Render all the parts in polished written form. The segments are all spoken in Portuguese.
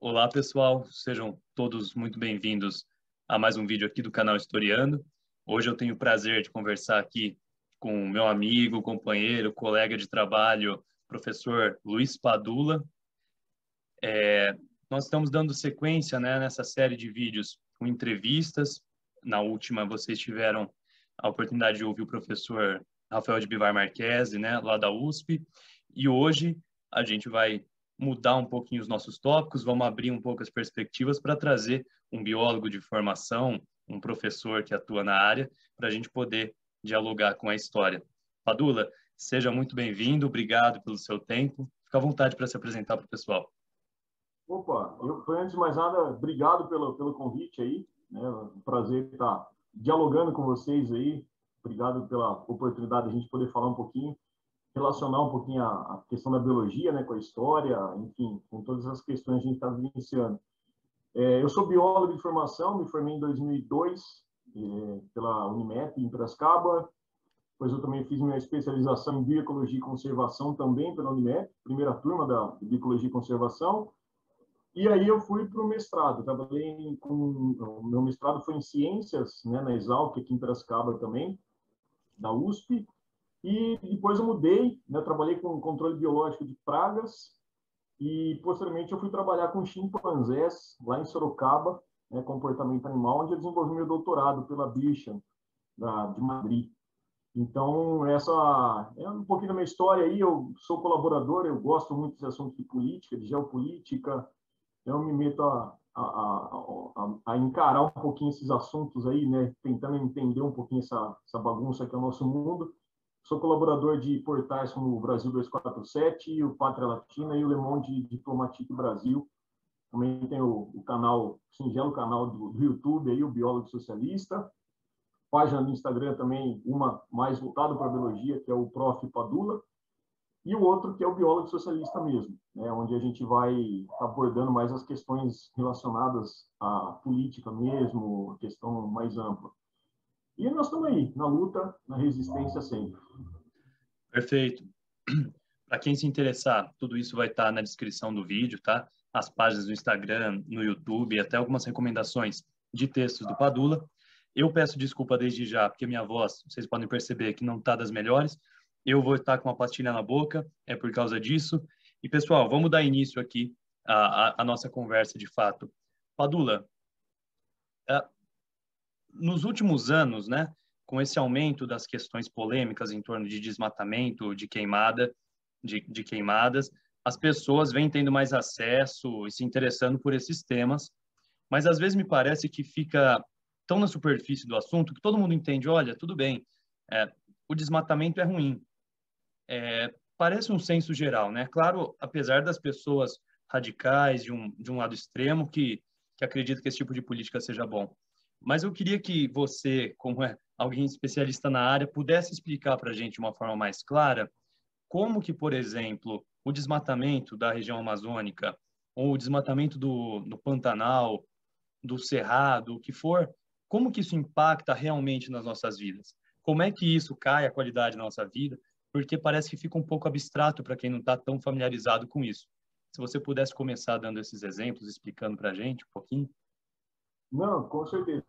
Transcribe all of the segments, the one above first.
Olá, pessoal. Sejam todos muito bem-vindos a mais um vídeo aqui do canal Historiando. Hoje eu tenho o prazer de conversar aqui com o meu amigo, companheiro, colega de trabalho, professor Luiz Padula. Nós estamos dando sequência, nessa série de vídeos com entrevistas. Na última, vocês tiveram a oportunidade de ouvir o professor Rafael de Bivar Marchese, lá da USP. E hoje a gente vai mudar um pouquinho os nossos tópicos, vamos abrir um pouco as perspectivas para trazer um biólogo de formação, um professor que atua na área, para a gente poder dialogar com a história. Padula, seja muito bem-vindo, obrigado pelo seu tempo. Fica à vontade para se apresentar para o pessoal. Opa, antes de mais nada, obrigado pelo convite aí, um prazer estar dialogando com vocês aí, obrigado pela oportunidade de a gente poder falar um pouquinho, relacionar um pouquinho a questão da biologia, com a história, enfim, com todas as questões que a gente está vivenciando. Eu sou biólogo de formação, me formei em 2002 pela Unimet, em Piracicaba, depois eu também fiz minha especialização em bioecologia e conservação também pela Unimet, primeira turma da bioecologia e conservação. E aí eu fui para o mestrado, trabalhei o meu mestrado foi em ciências, na Exalc, aqui em Piracicaba também, da USP, e depois eu mudei, trabalhei com controle biológico de pragas, e posteriormente eu fui trabalhar com chimpanzés, lá em Sorocaba, comportamento animal, onde eu desenvolvi meu doutorado pela Bircham, de Madrid. Então, essa é um pouquinho da minha história aí, eu sou colaborador, eu gosto muito desse assunto de política, de geopolítica, eu me meto a encarar um pouquinho esses assuntos aí, tentando entender um pouquinho essa bagunça que é o nosso mundo. Sou colaborador de portais como o Brasil 247, o Pátria Latina e o Le Monde Diplomatique Brasil. Também tem o canal, singelo canal do YouTube, aí, o Biólogo Socialista. Página no Instagram também, uma mais voltada para a biologia, que é o Prof. Padula. E o outro que é o Biólogo Socialista mesmo, onde a gente vai abordando mais as questões relacionadas à política mesmo, a questão mais ampla. E nós estamos aí, na luta, na resistência sempre. Perfeito. Para quem se interessar, tudo isso vai estar na descrição do vídeo, tá? As páginas do Instagram, no YouTube, até algumas recomendações de textos do Padula. Eu peço desculpa desde já, porque minha voz, vocês podem perceber que não está das melhores. Eu vou estar com uma pastilha na boca, é por causa disso. E, pessoal, vamos dar início aqui à nossa conversa de fato. Padula, nos últimos anos, com esse aumento das questões polêmicas em torno de desmatamento, de queimadas, as pessoas vêm tendo mais acesso e se interessando por esses temas, mas às vezes me parece que fica tão na superfície do assunto que todo mundo entende, olha, tudo bem, o desmatamento é ruim. Parece um senso geral, Claro, apesar das pessoas radicais de um lado extremo que acreditam que esse tipo de política seja bom. Mas eu queria que você, como alguém especialista na área, pudesse explicar para a gente de uma forma mais clara como que, por exemplo, o desmatamento da região amazônica ou o desmatamento do Pantanal, do Cerrado, o que for, como que isso impacta realmente nas nossas vidas? Como é que isso cai a qualidade da nossa vida? Porque parece que fica um pouco abstrato para quem não está tão familiarizado com isso. Se você pudesse começar dando esses exemplos, explicando para a gente um pouquinho. Não, com certeza.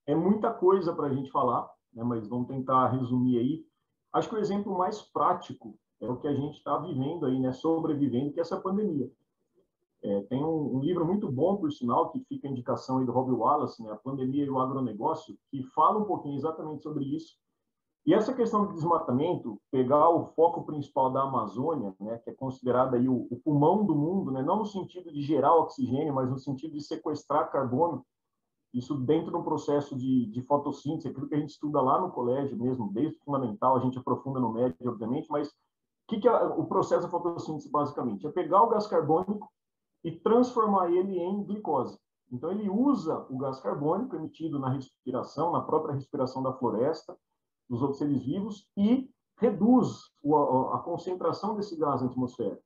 É muita coisa para a gente falar, mas vamos tentar resumir aí. Acho que o exemplo mais prático é o que a gente está vivendo aí, sobrevivendo, que é essa pandemia. Tem um livro muito bom, por sinal, que fica a indicação aí do Robbie Wallace, A Pandemia e o Agronegócio, que fala um pouquinho exatamente sobre isso. E essa questão do desmatamento, pegar o foco principal da Amazônia, que é considerada aí o pulmão do mundo, não no sentido de gerar oxigênio, mas no sentido de sequestrar carbono, isso dentro de um processo de fotossíntese, aquilo que a gente estuda lá no colégio mesmo, desde o fundamental, a gente aprofunda no médio, obviamente, mas o que é o processo da fotossíntese, basicamente? É pegar o gás carbônico e transformar ele em glicose. Então, ele usa o gás carbônico emitido na respiração, na própria respiração da floresta, dos outros seres vivos, e reduz a concentração desse gás na atmosfera.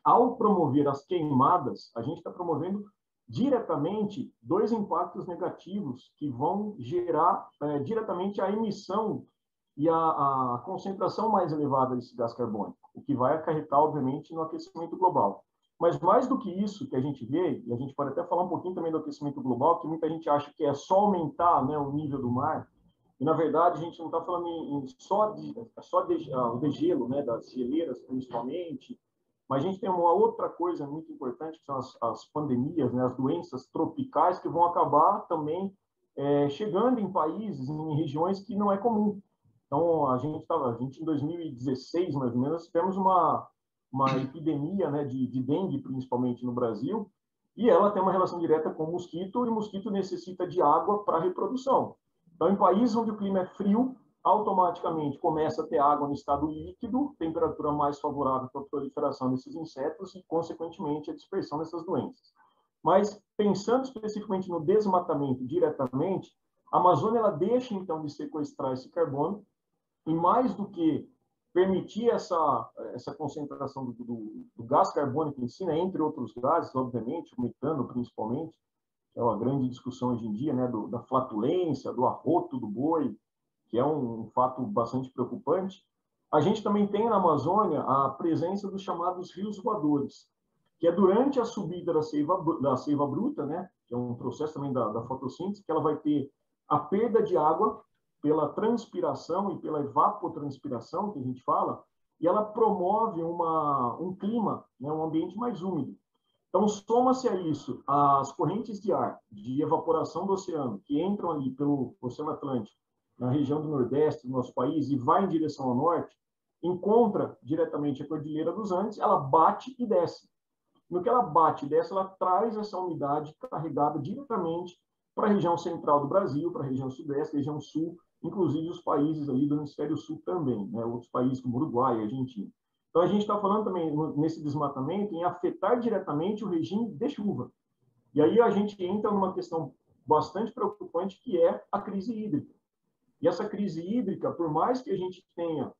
Ao promover as queimadas, a gente está promovendo diretamente dois impactos negativos que vão gerar diretamente a emissão e a concentração mais elevada desse gás carbônico, o que vai acarretar, obviamente, no aquecimento global. Mas mais do que isso que a gente vê, e a gente pode até falar um pouquinho também do aquecimento global, que muita gente acha que é só aumentar, né, o nível do mar, e na verdade a gente não está falando o degelo, né, das geleiras principalmente, mas a gente tem uma outra coisa muito importante, que são as pandemias, né, as doenças tropicais que vão acabar também chegando em países, em regiões que não é comum. Então, a gente em 2016, mais ou menos, temos uma epidemia, né, de dengue, principalmente no Brasil, e ela tem uma relação direta com o mosquito, e o mosquito necessita de água para a reprodução. Então, em países onde o clima é frio, automaticamente começa a ter água no estado líquido, temperatura mais favorável para a proliferação desses insetos e, consequentemente, a dispersão dessas doenças. Mas, pensando especificamente no desmatamento diretamente, a Amazônia ela deixa, então, de sequestrar esse carbono e, mais do que permitir essa concentração do gás carbônico em si, né, entre outros gases, obviamente, o metano principalmente, que é uma grande discussão hoje em dia, né, da flatulência, do arroto do boi, que é um fato bastante preocupante. A gente também tem na Amazônia a presença dos chamados rios voadores, que é durante a subida da seiva bruta, né, que é um processo também da fotossíntese, que ela vai ter a perda de água pela transpiração e pela evapotranspiração, que a gente fala, e ela promove um clima, né, um ambiente mais úmido. Então, soma-se a isso as correntes de ar, de evaporação do oceano, que entram ali pelo Oceano Atlântico, na região do Nordeste do nosso país, e vai em direção ao norte, encontra diretamente a Cordilheira dos Andes, ela bate e desce. No que ela bate e desce, ela traz essa umidade carregada diretamente para a região central do Brasil, para a região sudeste, região sul, inclusive os países ali do hemisfério sul também, né? Outros países como Uruguai, Argentina. Então, a gente está falando também, nesse desmatamento, em afetar diretamente o regime de chuva. E aí a gente entra numa questão bastante preocupante, que é a crise hídrica. E essa crise hídrica, por mais que a gente tenha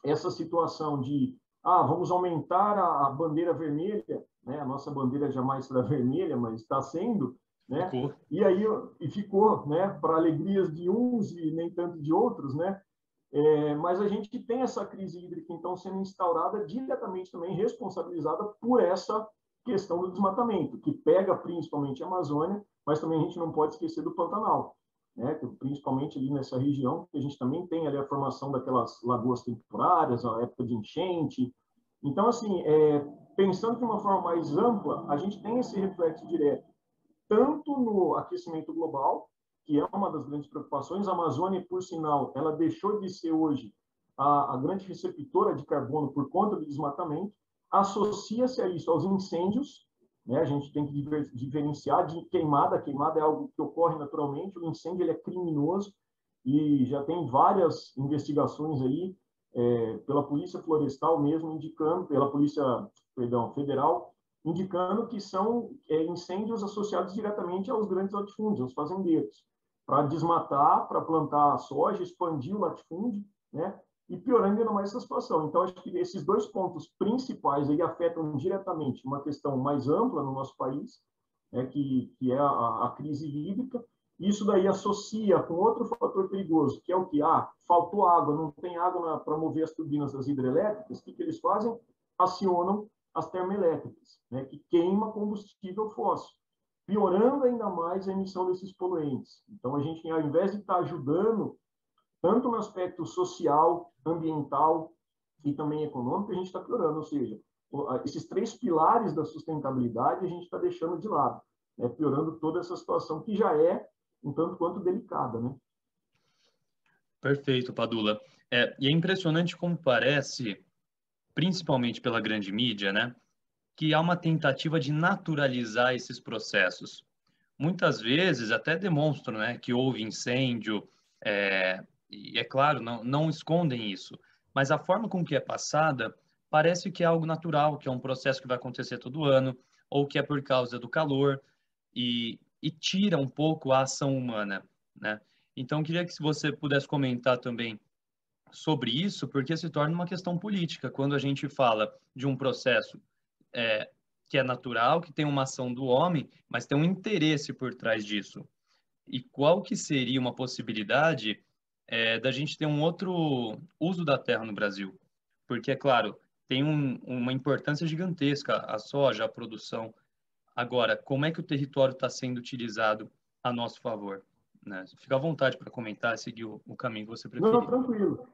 essa situação de vamos aumentar a bandeira vermelha, né? A nossa bandeira jamais será vermelha, mas está sendo, né? Ficou. E ficou, né? Para alegrias de uns e nem tanto de outros, né? Mas a gente tem essa crise hídrica, então, sendo instaurada diretamente também, responsabilizada por essa questão do desmatamento, que pega principalmente a Amazônia, mas também a gente não pode esquecer do Pantanal, né? Principalmente ali nessa região, que a gente também tem ali a formação daquelas lagoas temporárias, a época de enchente. Então, assim, pensando de uma forma mais ampla, a gente tem esse reflexo direto, tanto no aquecimento global, que é uma das grandes preocupações. A Amazônia, por sinal, ela deixou de ser hoje a grande receptora de carbono por conta do desmatamento. Associa-se a isso aos incêndios, né? A gente tem que diferenciar de queimada. A queimada é algo que ocorre naturalmente, o incêndio ele é criminoso e já tem várias investigações aí pela Polícia Florestal mesmo indicando, pela Polícia, perdão, Federal, indicando que são incêndios associados diretamente aos grandes latifúndios, aos fazendeiros, para desmatar, para plantar soja, expandir o latifúndio, né? E piorando ainda mais essa situação. Então, acho que esses dois pontos principais aí afetam diretamente uma questão mais ampla no nosso país, né, que é a crise hídrica. Isso daí associa com outro fator perigoso, que é o que? Faltou água, não tem água para mover as turbinas das hidrelétricas. O que eles fazem? Acionam as termoelétricas, né, que queima combustível fóssil, piorando ainda mais a emissão desses poluentes. Então, a gente, ao invés de estar ajudando, tanto no aspecto social, ambiental e também econômico, a gente está piorando. Ou seja, esses três pilares da sustentabilidade a gente está deixando de lado, né, piorando toda essa situação que já é um tanto quanto delicada, né? Perfeito, Padula. E é impressionante como parece, principalmente pela grande mídia, né, que há uma tentativa de naturalizar esses processos. Muitas vezes até demonstram, né, que houve incêndio, e é claro, não escondem isso, mas a forma com que é passada parece que é algo natural, que é um processo que vai acontecer todo ano, ou que é por causa do calor, e tira um pouco a ação humana, né? Então, queria que você pudesse comentar também sobre isso, porque se torna uma questão política, quando a gente fala de um processo é, que é natural, que tem uma ação do homem, mas tem um interesse por trás disso. E qual que seria uma possibilidade da gente ter um outro uso da terra no Brasil? Porque, é claro, tem uma importância gigantesca a soja, a produção. Agora, como é que o território está sendo utilizado a nosso favor? Né? Fica à vontade para comentar, seguir o caminho que você Não, preferir. tranquilo.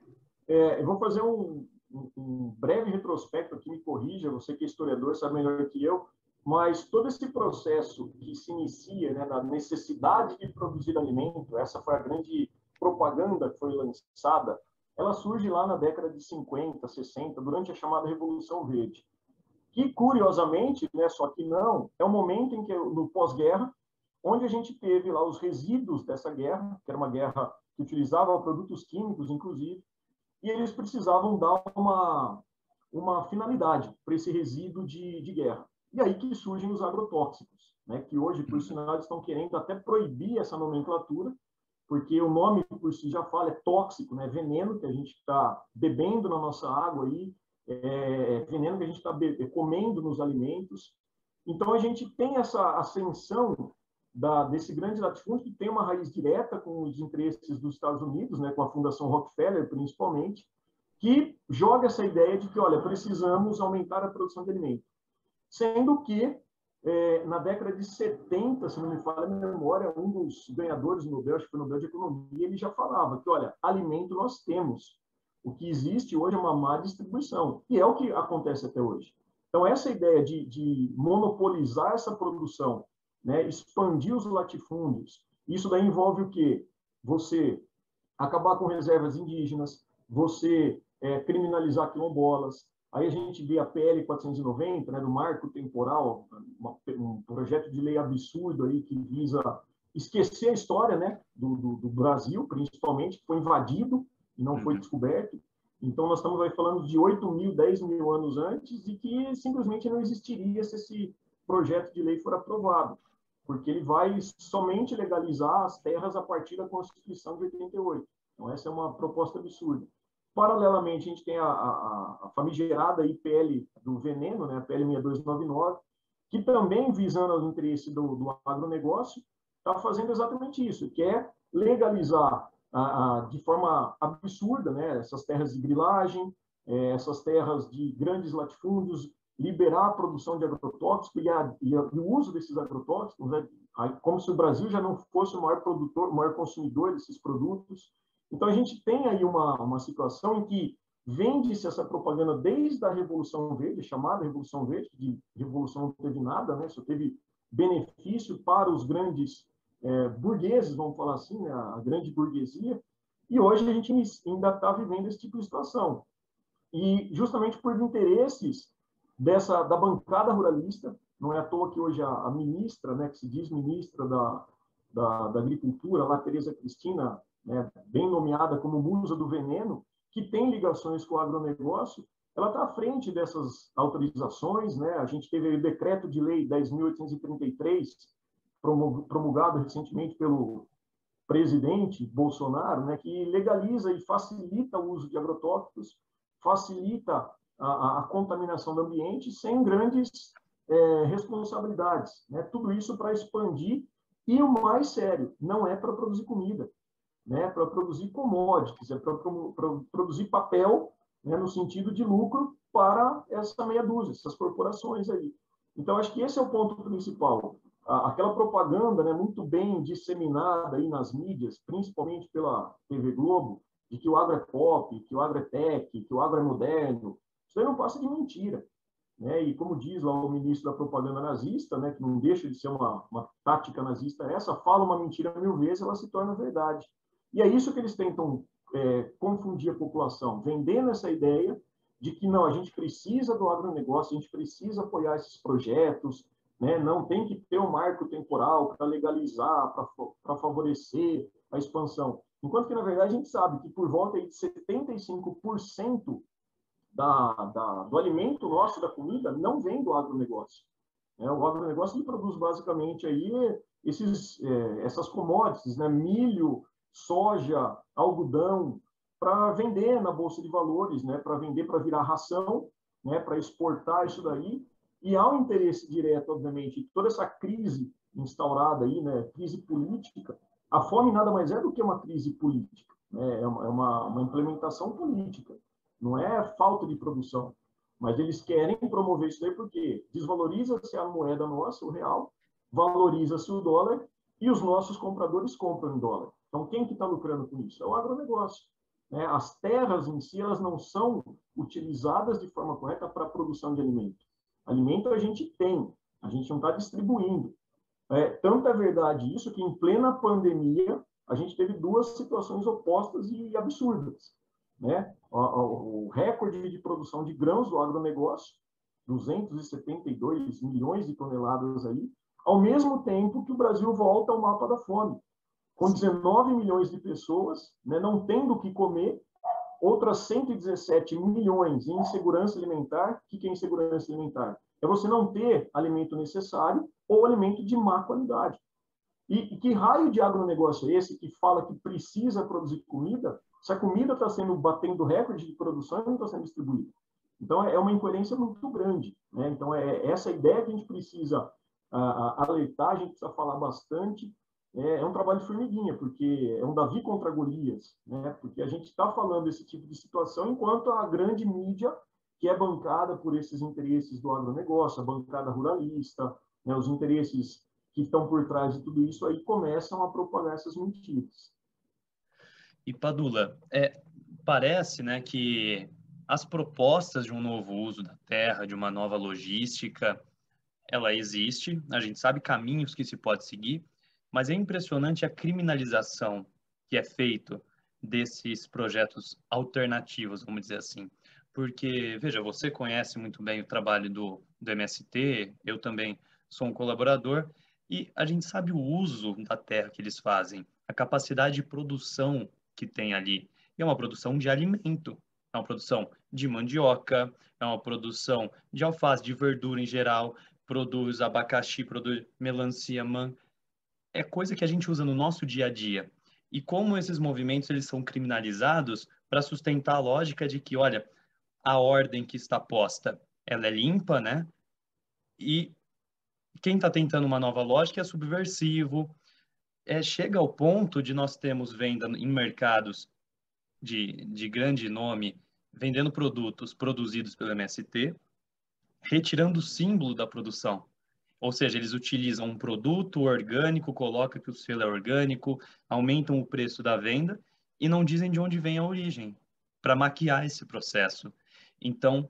Eu vou fazer um breve retrospecto aqui, me corrija, você que é historiador sabe melhor que eu, mas todo esse processo que se inicia, né, na necessidade de produzir alimento, essa foi a grande propaganda que foi lançada, ela surge lá na década de 50, 60, durante a chamada Revolução Verde. Que, curiosamente, né, só que não, é o momento em que, no pós-guerra, onde a gente teve lá os resíduos dessa guerra, que era uma guerra que utilizava produtos químicos, inclusive, e eles precisavam dar uma finalidade para esse resíduo de guerra. E aí que surgem os agrotóxicos, né, que hoje, por sinal, estão querendo até proibir essa nomenclatura, porque o nome por si já fala, é tóxico, né, veneno que a gente está bebendo na nossa água, aí, veneno que a gente está comendo nos alimentos. Então, a gente tem essa ascensão desse grande latifúndio, que tem uma raiz direta com os interesses dos Estados Unidos, né, com a Fundação Rockefeller, principalmente, que joga essa ideia de que, olha, precisamos aumentar a produção de alimento. Sendo que, na década de 70, se não me falha a memória, um dos ganhadores do Nobel, acho que foi o Nobel de Economia, ele já falava que, olha, alimento nós temos. O que existe hoje é uma má distribuição, e é o que acontece até hoje. Então, essa ideia de monopolizar essa produção, né, expandir os latifúndios, isso daí envolve o quê? Você acabar com reservas indígenas, você criminalizar quilombolas. Aí a gente vê a PL 490, né, do marco temporal, um projeto de lei absurdo aí que visa esquecer a história, né, do Brasil, principalmente, que foi invadido e não foi descoberto. Então, nós estamos aí falando de 8 mil, 10 mil anos antes e que simplesmente não existiria se esse projeto de lei for aprovado, porque ele vai somente legalizar as terras a partir da Constituição de 88. Então, essa é uma proposta absurda. Paralelamente, a gente tem a famigerada IPL do veneno, né, a PL 6299, que também, visando os interesses do agronegócio, está fazendo exatamente isso, que é legalizar de forma absurda, né, essas terras de grilagem, essas terras de grandes latifúndios, liberar a produção de agrotóxicos e o uso desses agrotóxicos, né, como se o Brasil já não fosse o maior produtor, o maior consumidor desses produtos. Então, a gente tem aí uma situação em que vende-se essa propaganda desde a Revolução Verde, chamada Revolução Verde, de revolução não teve nada, né, só teve benefício para os grandes burgueses, vamos falar assim, né, a grande burguesia, e hoje a gente ainda está vivendo esse tipo de situação. E justamente por interesses da bancada ruralista, não é à toa que hoje a ministra, né, que se diz ministra da Agricultura, lá, Tereza Cristina, né, bem nomeada como musa do veneno, que tem ligações com o agronegócio, ela está à frente dessas autorizações, né? A gente teve o decreto de lei 10.833, promulgado recentemente pelo presidente Bolsonaro, né, que legaliza e facilita o uso de agrotóxicos, facilita a contaminação do ambiente sem grandes responsabilidades, né? Tudo isso para expandir, e o mais sério, não é para produzir comida, né? Para produzir commodities, é para produzir papel, né, no sentido de lucro para essa meia dúzia, essas corporações aí. Então, acho que esse é o ponto principal. Aquela propaganda, né, muito bem disseminada aí nas mídias, principalmente pela TV Globo, de que o agro é pop, que o agro é tech, que o agro é moderno, isso aí não passa de mentira, né? E como diz lá o ministro da propaganda nazista, né, que não deixa de ser uma tática nazista essa, fala uma mentira 1000 vezes, ela se torna verdade. E é isso que eles tentam confundir a população, vendendo essa ideia de que não, a gente precisa do agronegócio, a gente precisa apoiar esses projetos, né? Não tem que ter um marco temporal para legalizar, para favorecer a expansão. Enquanto que, na verdade, a gente sabe que por volta de 75% do alimento nosso, da comida, não vem do agronegócio. O agronegócio ele produz basicamente aí essas commodities, né? Milho, soja, algodão, para vender na Bolsa de Valores, né? Para vender, para virar ração, né? Para exportar isso daí. E há um interesse direto, obviamente, toda essa crise instaurada aí, né? Crise política. A fome nada mais é do que uma crise política, né? É uma implementação política, não é falta de produção. Mas eles querem promover isso daí porque desvaloriza-se a moeda nossa, o real, valoriza-se o dólar e os nossos compradores compram em dólar. Então, quem que está lucrando com isso? É o agronegócio. Né? As terras em si, elas não são utilizadas de forma correta para a produção de alimento. Alimento a gente tem, a gente não está distribuindo. Tanto é verdade isso que, em plena pandemia, a gente teve duas situações opostas e absurdas. Né? O recorde de produção de grãos do agronegócio, 272 milhões de toneladas aí, ao mesmo tempo que o Brasil volta ao mapa da fome, com 19 milhões de pessoas, né, não tendo o que comer, outras 117 milhões em insegurança alimentar. O que é insegurança alimentar? É você não ter alimento necessário ou alimento de má qualidade. E que raio de agronegócio é esse que fala que precisa produzir comida, se a comida está sendo batendo recorde de produção e não está sendo distribuída? Então, é uma incoerência muito grande. Né? Então, essa ideia que a gente precisa alertar, a gente precisa falar bastante. É um trabalho de formiguinha, porque é um Davi contra Golias, né? Porque a gente está falando desse tipo de situação enquanto a grande mídia, que é bancada por esses interesses do agronegócio, a bancada ruralista, né? Os interesses que estão por trás de tudo isso aí começam a propagar essas mentiras. E Padula, parece, né, que as propostas de um novo uso da terra, de uma nova logística, ela existe, a gente sabe caminhos que se pode seguir, mas é impressionante a criminalização que é feito desses projetos alternativos, vamos dizer assim. Porque, veja, você conhece muito bem o trabalho do MST, eu também sou um colaborador, e a gente sabe o uso da terra que eles fazem, a capacidade de produção que tem ali. E é uma produção de alimento, é uma produção de mandioca, é uma produção de alface, de verdura em geral, produz abacaxi, produz melancia, é coisa que a gente usa no nosso dia a dia. E como esses movimentos eles são criminalizados para sustentar a lógica de que, olha, a ordem que está posta, ela é limpa, né? E quem está tentando uma nova lógica é subversivo. Chega ao ponto de nós termos venda em mercados de grande nome, vendendo produtos produzidos pelo MST, retirando o símbolo da produção. Ou seja, eles utilizam um produto orgânico, colocam que o selo é orgânico, aumentam o preço da venda e não dizem de onde vem a origem, para maquiar esse processo. Então,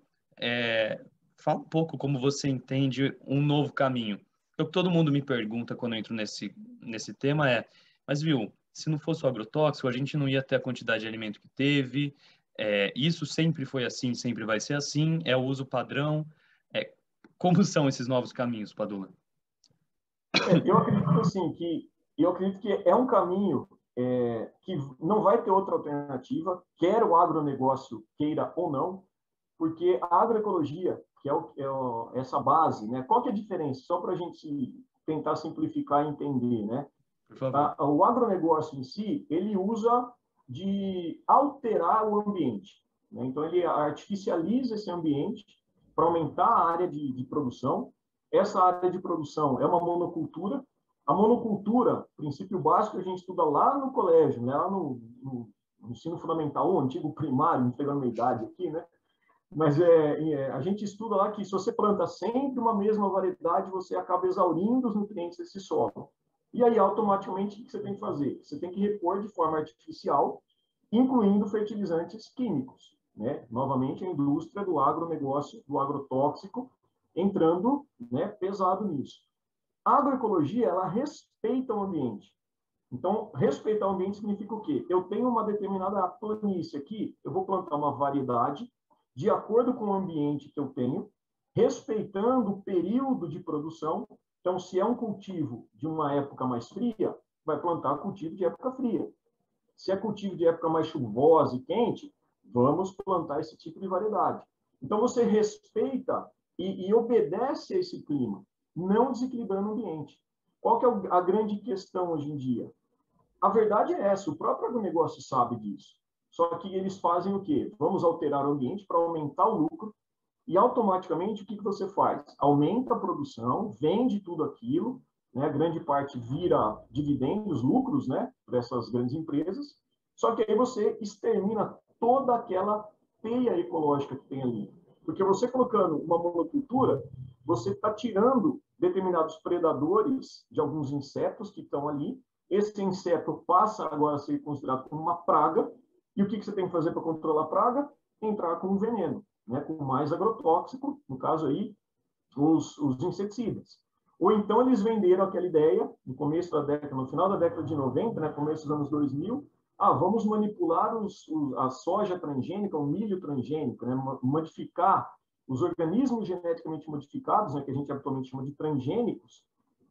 fala um pouco como você entende um novo caminho. O que todo mundo me pergunta quando eu entro nesse tema mas viu, se não fosse o agrotóxico, a gente não ia ter a quantidade de alimento que teve, isso sempre foi assim, sempre vai ser assim, é o uso padrão. Como são esses novos caminhos, Padula? Eu acredito assim que é um caminho que não vai ter outra alternativa, quer o agronegócio queira ou não, porque a agroecologia, que é essa base, né? Qual que é a diferença? Só para a gente tentar simplificar e entender, né? Por favor. O agronegócio em si, ele usa de alterar o ambiente. Né? Então, ele artificializa esse ambiente para aumentar a área de produção. Essa área de produção é uma monocultura. A monocultura, princípio básico, a gente estuda lá no colégio, né? Lá no ensino fundamental, o antigo primário, não pegando a idade aqui, né? Mas a gente estuda lá que se você planta sempre uma mesma variedade, você acaba exaurindo os nutrientes desse solo. E aí, automaticamente, o que você tem que fazer? Você tem que repor de forma artificial, incluindo fertilizantes químicos. Né? Novamente, a indústria do agronegócio, do agrotóxico, entrando, né, pesado nisso. A agroecologia, ela respeita o ambiente. Então, respeitar o ambiente significa o quê? Eu tenho uma determinada planície aqui, eu vou plantar uma variedade de acordo com o ambiente que eu tenho, respeitando o período de produção. Então, se é um cultivo de uma época mais fria, vai plantar cultivo de época fria. Se é cultivo de época mais chuvosa e quente, vamos plantar esse tipo de variedade. Então, você respeita e obedece a esse clima, não desequilibrando o ambiente. Qual que é a grande questão hoje em dia? A verdade é essa, o próprio agronegócio sabe disso. Só que eles fazem o quê? Vamos alterar o ambiente para aumentar o lucro e automaticamente o que você faz? Aumenta a produção, vende tudo aquilo, né? Grande parte vira dividendos, lucros, né? Para essas grandes empresas. Só que aí você extermina toda aquela teia ecológica que tem ali. Porque você colocando uma monocultura, você está tirando determinados predadores de alguns insetos que estão ali. Esse inseto passa agora a ser considerado como uma praga. E o que você tem que fazer para controlar a praga? Entrar com um veneno, né? Com mais agrotóxico, no caso aí, os inseticidas. Ou então eles venderam aquela ideia, no começo da década, no final da década de 90, né, começo dos anos 2000, vamos manipular a soja transgênica, o milho transgênico, né, modificar os organismos geneticamente modificados, né, que a gente atualmente chama de transgênicos,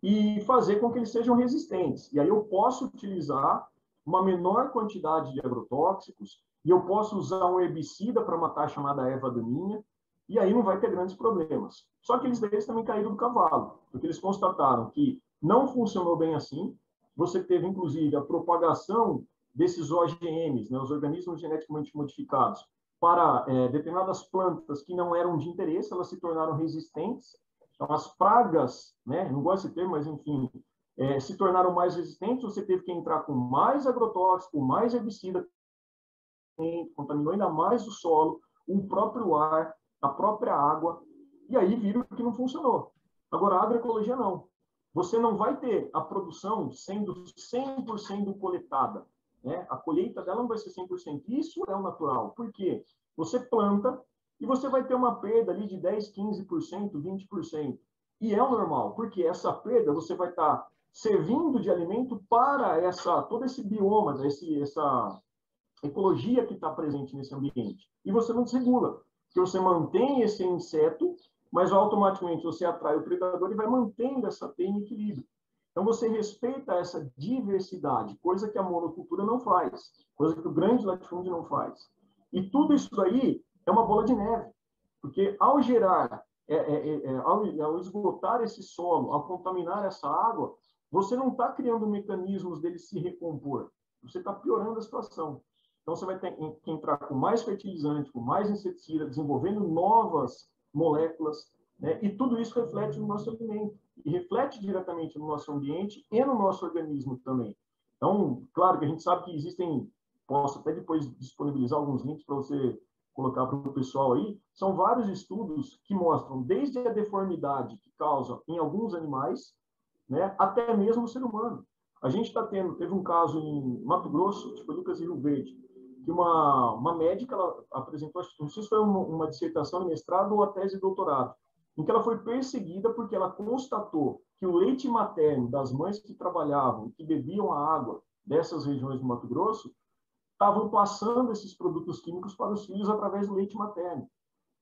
e fazer com que eles sejam resistentes. E aí eu posso utilizar uma menor quantidade de agrotóxicos, e eu posso usar um herbicida para matar a chamada erva daninha, e aí não vai ter grandes problemas. Só que eles também caíram do cavalo, porque eles constataram que não funcionou bem assim. Você teve, inclusive, a propagação desses OGMs, né, os organismos geneticamente modificados, para determinadas plantas que não eram de interesse, elas se tornaram resistentes. Então, as pragas, né, não gosto desse termo, mas, enfim, se tornaram mais resistentes, você teve que entrar com mais agrotóxico, mais herbicida, contaminou ainda mais o solo, o próprio ar, a própria água, e aí viram que não funcionou. Agora, a agroecologia não. Você não vai ter a produção sendo 100% coletada, né? A colheita dela não vai ser 100%. Isso é o natural. Por quê? Você planta e você vai ter uma perda ali de 10%, 15%, 20%. E é o normal, porque essa perda você vai estar servindo de alimento para todo esse bioma, essa ecologia que está presente nesse ambiente. E você não desregula, porque você mantém esse inseto, mas automaticamente você atrai o predador e vai mantendo essa teia em equilíbrio. Então você respeita essa diversidade, coisa que a monocultura não faz, coisa que o grande latifúndio não faz. E tudo isso daí é uma bola de neve, porque ao gerar, ao esgotar esse solo, ao contaminar essa água, você não está criando mecanismos dele se recompor, você está piorando a situação. Então, você vai ter que entrar com mais fertilizante, com mais inseticida, desenvolvendo novas moléculas, né? E tudo isso reflete no nosso alimento e reflete diretamente no nosso ambiente e no nosso organismo também. Então, claro que a gente sabe que existem, posso até depois disponibilizar alguns links para você colocar para o pessoal aí, são vários estudos que mostram desde a deformidade que causa em alguns animais, né, até mesmo no ser humano. A gente teve um caso em Mato Grosso, tipo Lucas e Rio Verde, que uma médica ela apresentou, não sei se foi uma dissertação de mestrado ou a tese de doutorado, em que ela foi perseguida porque ela constatou que o leite materno das mães que trabalhavam, que bebiam a água dessas regiões do Mato Grosso, estavam passando esses produtos químicos para os filhos através do leite materno.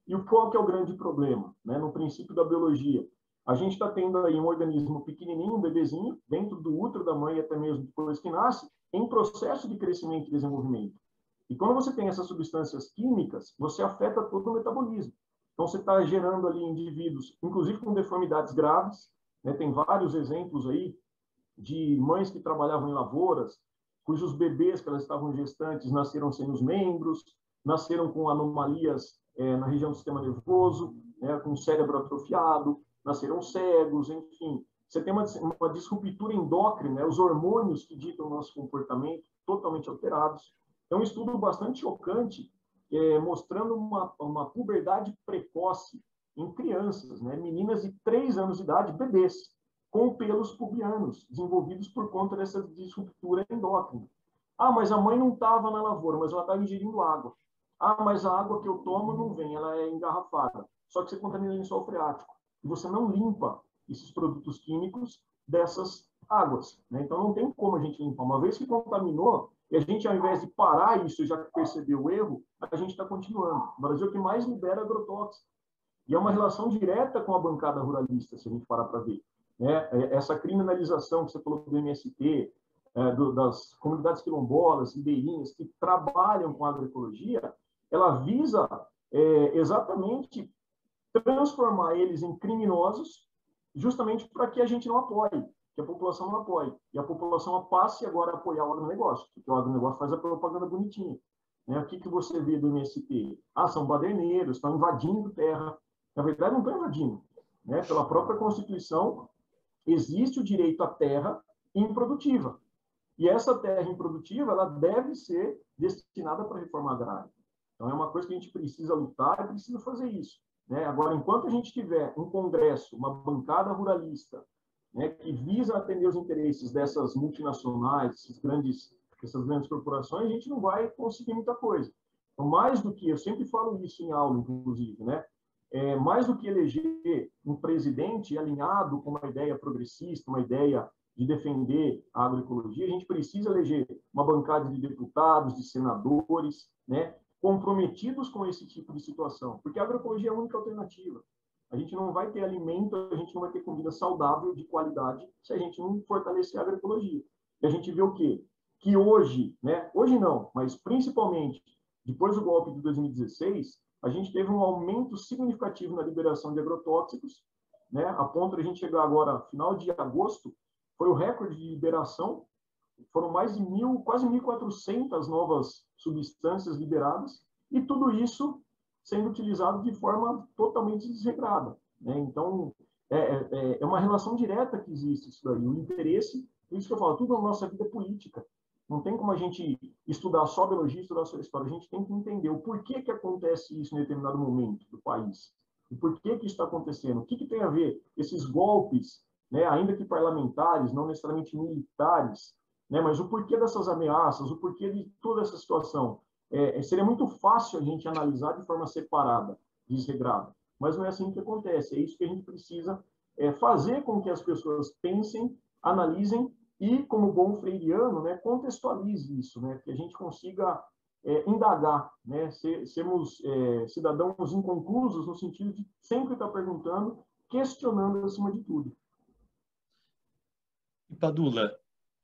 E qual que é o grande problema? Né? No princípio da biologia, a gente está tendo aí um organismo pequenininho, um bebezinho, dentro do útero da mãe, até mesmo depois que nasce, em processo de crescimento e desenvolvimento. E quando você tem essas substâncias químicas, você afeta todo o metabolismo. Então, você está gerando ali indivíduos, inclusive com deformidades graves, né? Tem vários exemplos aí de mães que trabalhavam em lavouras, cujos bebês que elas estavam gestantes nasceram sem os membros, nasceram com anomalias na região do sistema nervoso, né? Com o cérebro atrofiado, nasceram cegos, enfim. Você tem uma disruptura endócrina, né? Os hormônios que ditam o nosso comportamento totalmente alterados. É um estudo bastante chocante, mostrando uma puberdade precoce em crianças, né? Meninas de 3 anos de idade, bebês, com pelos pubianos, desenvolvidos por conta dessa disruptura endócrina. Mas a mãe não estava na lavoura, mas ela estava ingerindo água. Mas a água que eu tomo não vem, ela é engarrafada. Só que você contamina lençol freático. E você não limpa esses produtos químicos dessas águas, né? Então, não tem como a gente limpar. Uma vez que contaminou, e a gente, ao invés de parar isso, já que percebeu o erro, a gente está continuando. O Brasil é o que mais libera agrotóxico. E é uma relação direta com a bancada ruralista, se a gente parar para ver. Né? Essa criminalização que você falou do MST, das comunidades quilombolas, ribeirinhas, que trabalham com a agroecologia, ela visa exatamente transformar eles em criminosos, justamente para que a gente não apoie, que a população não apoie. E a população passe agora a apoiar o agronegócio, porque o agronegócio faz a propaganda bonitinha. Né? O que você vê do MST? São baderneiros, estão invadindo terra. Na verdade, não estão invadindo. Né? Pela própria Constituição, existe o direito à terra improdutiva. E essa terra improdutiva ela deve ser destinada para a reforma agrária. Então, é uma coisa que a gente precisa lutar e precisa fazer isso, né? Agora, enquanto a gente tiver um congresso, uma bancada ruralista, né, que visa atender os interesses dessas multinacionais, essas grandes corporações, a gente não vai conseguir muita coisa. Então, mais do que, eu sempre falo isso em aula, inclusive, né? Mais do que eleger um presidente alinhado com uma ideia progressista, uma ideia de defender a agroecologia, a gente precisa eleger uma bancada de deputados, de senadores, né, comprometidos com esse tipo de situação, porque a agroecologia é a única alternativa. A gente não vai ter alimento, a gente não vai ter comida saudável, de qualidade, se a gente não fortalecer a agroecologia. E a gente vê o quê? Que hoje, né, hoje não, mas principalmente depois do golpe de 2016, a gente teve um aumento significativo na liberação de agrotóxicos, né, a ponto de a gente chegar agora, final de agosto, foi o recorde de liberação, foram mais de quase 1.400 novas substâncias liberadas, e tudo isso sendo utilizado de forma totalmente desregrada, né? Então, é uma relação direta que existe isso daí, o interesse, por isso que eu falo, tudo na nossa vida é política. Não tem como a gente estudar só biologia, estudar só história. A gente tem que entender o porquê que acontece isso em determinado momento do país. O porquê que isso está acontecendo. O que tem a ver esses golpes, né, ainda que parlamentares, não necessariamente militares, né, mas o porquê dessas ameaças, o porquê de toda essa situação. Seria muito fácil a gente analisar de forma separada, desregrada. Mas não é assim que acontece. É isso que a gente precisa fazer com que as pessoas pensem, analisem e, como bom freiriano, né, contextualize isso, né, que a gente consiga indagar, né, sermos cidadãos inconclusos no sentido de sempre estar perguntando, questionando acima de tudo. E Padula,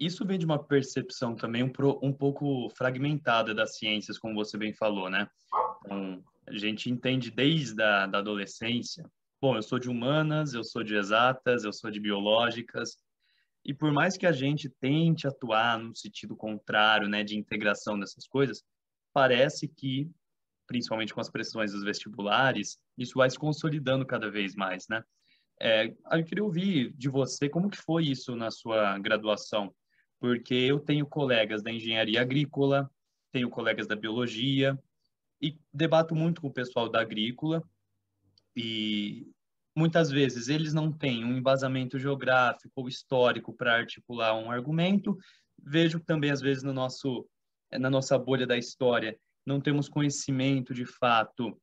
isso vem de uma percepção também um pouco fragmentada das ciências, como você bem falou, né? Então, a gente entende desde a da adolescência. Bom, eu sou de humanas, eu sou de exatas, eu sou de biológicas. E por mais que a gente tente atuar no sentido contrário, né, de integração dessas coisas, parece que, principalmente com as pressões dos vestibulares, isso vai se consolidando cada vez mais, né? Eu queria ouvir de você como que foi isso na sua graduação, porque eu tenho colegas da engenharia agrícola, tenho colegas da biologia e debato muito com o pessoal da agrícola e muitas vezes eles não têm um embasamento geográfico ou histórico para articular um argumento. Vejo também às vezes na nossa bolha da história não temos conhecimento de fato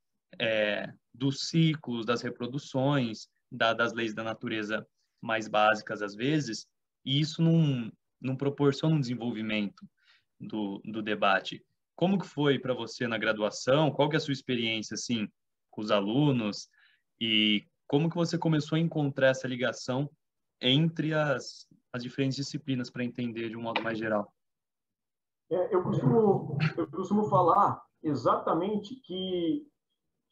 dos ciclos, das reproduções, das leis da natureza mais básicas às vezes, e isso não proporciona um desenvolvimento do debate. Como que foi para você na graduação? Qual que é a sua experiência assim com os alunos e como que você começou a encontrar essa ligação entre as diferentes disciplinas para entender de um modo mais geral? Eu costumo falar exatamente que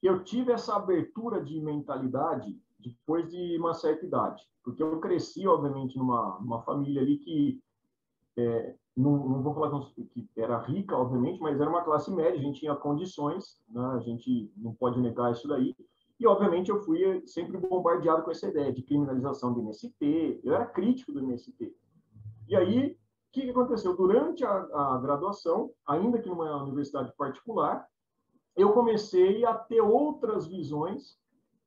eu tive essa abertura de mentalidade depois de uma certa idade, porque eu cresci, obviamente, numa família ali que não vou falar que era rica, obviamente, mas era uma classe média, a gente tinha condições, né? A gente não pode negar isso daí. E, obviamente, eu fui sempre bombardeado com essa ideia de criminalização do MST, eu era crítico do MST. E aí, o que aconteceu? Durante a graduação, ainda que numa universidade particular, eu comecei a ter outras visões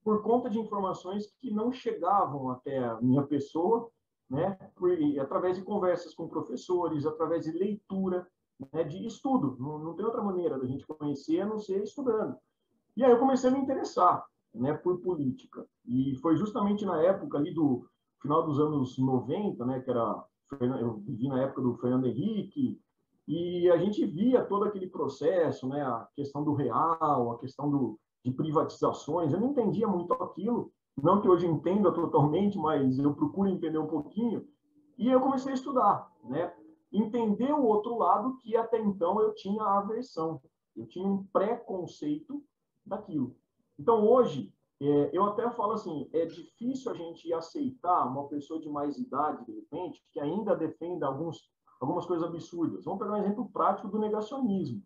por conta de informações que não chegavam até a minha pessoa, né? Através de conversas com professores, através de leitura, né? De estudo. Não tem outra maneira da gente conhecer a não ser estudando. E aí eu comecei a me interessar, né, por política. E foi justamente na época ali do final dos anos 90, né, que era eu vivi na época do Fernando Henrique, e a gente via todo aquele processo, né, a questão do real, a questão de privatizações. Eu não entendia muito aquilo, não que hoje entenda totalmente, mas eu procuro entender um pouquinho. E eu comecei a estudar, né, entender o outro lado que até então eu tinha aversão, eu tinha um preconceito daquilo. Então, hoje, eu até falo assim, é difícil a gente aceitar uma pessoa de mais idade, de repente, que ainda defenda algumas coisas absurdas. Vamos pegar um exemplo prático do negacionismo,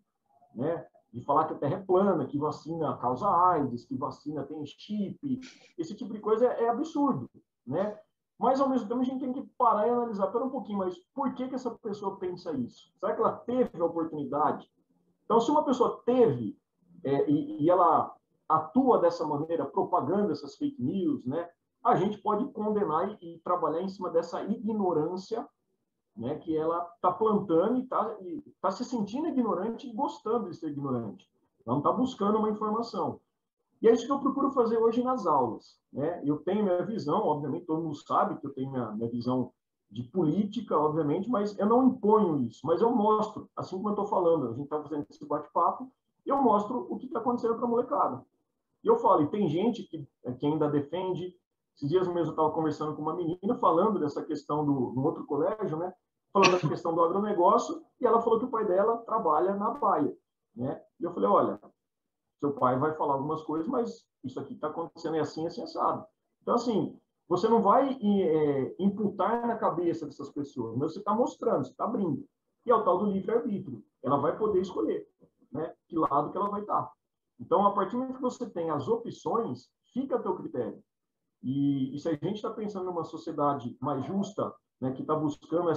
né? De falar que a Terra é plana, que vacina causa AIDS, que vacina tem chip, esse tipo de coisa é absurdo, né? Mas, ao mesmo tempo, a gente tem que parar e analisar, pera um pouquinho, mas por que essa pessoa pensa isso? Será que ela teve a oportunidade? Então, se uma pessoa teve e ela atua dessa maneira, propagando essas fake news, né, a gente pode condenar e trabalhar em cima dessa ignorância, né, que ela está plantando e tá se sentindo ignorante e gostando de ser ignorante. Não está buscando uma informação. E é isso que eu procuro fazer hoje nas aulas, né? Eu tenho minha visão, obviamente, todo mundo sabe que eu tenho minha visão de política, obviamente, mas eu não imponho isso, mas eu mostro, assim como eu estou falando, a gente está fazendo esse bate-papo, eu mostro o que está acontecendo para a molecada. E eu falo, e tem gente que ainda defende. Esses dias mesmo eu estava conversando com uma menina falando dessa questão no outro colégio, né? Falando da questão do agronegócio, e ela falou que o pai dela trabalha na Baia, né? E eu falei, olha, seu pai vai falar algumas coisas, mas isso aqui está acontecendo é assim, assado. Então, assim, você não vai imputar na cabeça dessas pessoas, mas você está mostrando, você está abrindo. E é o tal do livre-arbítrio. Ela vai poder escolher, né, que lado que ela vai estar. Então, a partir do momento que você tem as opções, fica a teu critério. E se a gente está pensando numa sociedade mais justa, né, que está buscando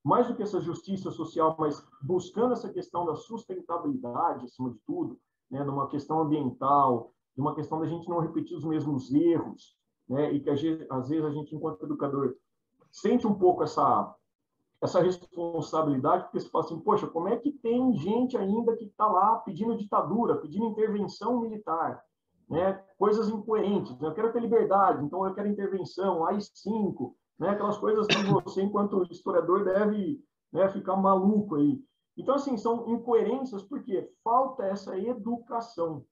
mais do que essa justiça social, mas buscando essa questão da sustentabilidade, acima de tudo, né, numa questão ambiental, numa questão da gente não repetir os mesmos erros, né, e que às vezes a gente, enquanto educador, sente um pouco essa responsabilidade, porque você fala assim, poxa, como é que tem gente ainda que está lá pedindo ditadura, pedindo intervenção militar, né? Coisas incoerentes, né? Eu quero ter liberdade, então eu quero intervenção, AI-5, né? Aquelas coisas que você, enquanto historiador, deve, né, ficar maluco aí. Então, assim, são incoerências porque falta essa educação,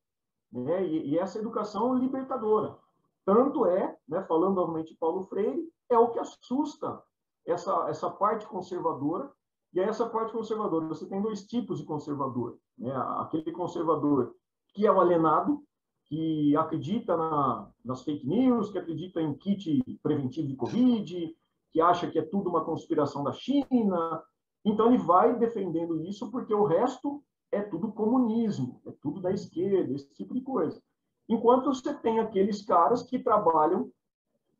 né? E essa educação libertadora. Tanto é, né, falando novamente de Paulo Freire, é o que assusta essa parte conservadora. E essa parte conservadora, você tem dois tipos de conservador, né? Aquele conservador que é o alienado, que acredita nas fake news, que acredita em kit preventivo de Covid, que acha que é tudo uma conspiração da China. Então, ele vai defendendo isso porque o resto é tudo comunismo, é tudo da esquerda, esse tipo de coisa. Enquanto você tem aqueles caras que trabalham,